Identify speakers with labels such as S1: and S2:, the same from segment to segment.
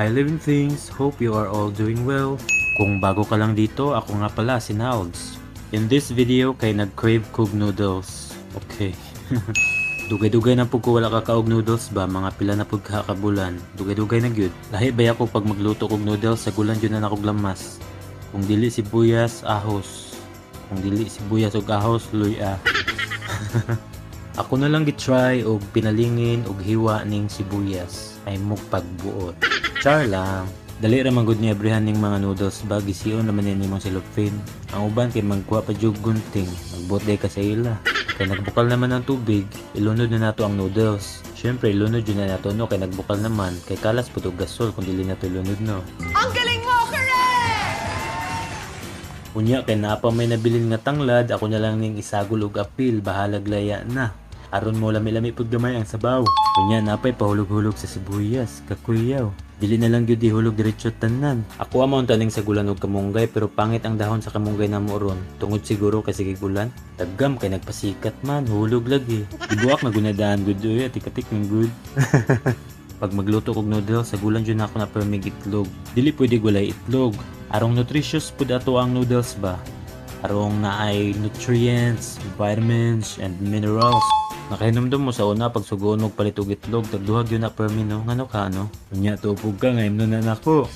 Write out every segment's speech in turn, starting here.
S1: Hi living things, hope you are all doing well. Kung bago ka lang dito, ako nga pala si Nauds. In this video, kay nag-crave kog noodles. Okay. Dugay-dugay na pug ko wala ka kaog noodles ba, mga pila na pug kakabulan. Dugay-dugay na gyud. Lahi ba ako pag magluto kog noodles sa gulan jud na nakog lamas. Kung dili sibuyas, ahos. Kung dili sibuyas ug ahos, luya. Ako na lang gitry og pinalingin og hiwa ning sibuyas ay mugpagbuot. Char lang. Dali ra man gud ni abrihan ning mga noodles ba gisiyon naman ni imong cellophane. Ang uban kay magkuha pa jug gunting, magbuot day ka sa ila. Kay nagbukal naman ang tubig, ilunod na nato ang noodles. Syempre ilunod yun na nato no kay nagbukal naman, kay kalas pud og gasol kung dili nato ilunod no.
S2: Ang galing mo, correct!
S1: Unya kay napa may nabilin nga tanglad, ako na lang ning isagol og apil, bahalag laya na. Aron mo lami-lami pud gamay ang sabaw. Unya napay pahulog-hulog sa sibuyas, kakuyaw. Dili na lang gyud ihulog diretso tanan. Ako amon taning sa gulan og kamunggay pero pangit ang dahon sa kamunggay na mo ron. Tungod siguro kay sige gulan. Taggam kay nagpasikat man, hulog lagi. Ibuak na gunadaan gud oy, atik-atik ng good. Pag magluto kog noodles, sa gulan jud ako na permig itlog. Dili pwede gulay itlog. Arong nutritious pud ato ang noodles ba. Arong naay nutrients, vitamins and minerals. Nakahinumdum mo sa una pag sugoon mo palit og itlog, tagduhag yun na permi no, ngano ka no? Unya tupog ka ngayon na nako.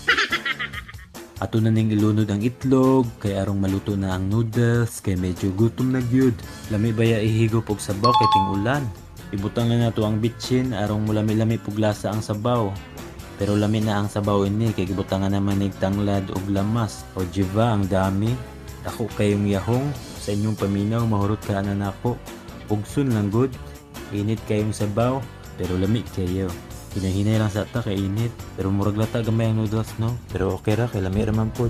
S1: Ato na ning ilunod ang itlog, kay arong maluto na ang noodles, kay medyo gutom na gyud. Lami baya ihigop og sabaw kay ting ulan. Ibutang na nato ang bitchin, arong mulami-lami pug lasa ang sabaw. Pero lami na ang sabaw ini, kay gibutangan naman nig tanglad og lamas. O jiva ang dami. Ako kayong yahong, sa inyong paminaw mahurot ka na nako. Pugsun lang good, init kayong sabaw, pero lamig kayo. Hinahinay lang sa ta kay init, pero murag lata gamay ang noodles no. Pero okay ra kay lami ra man po.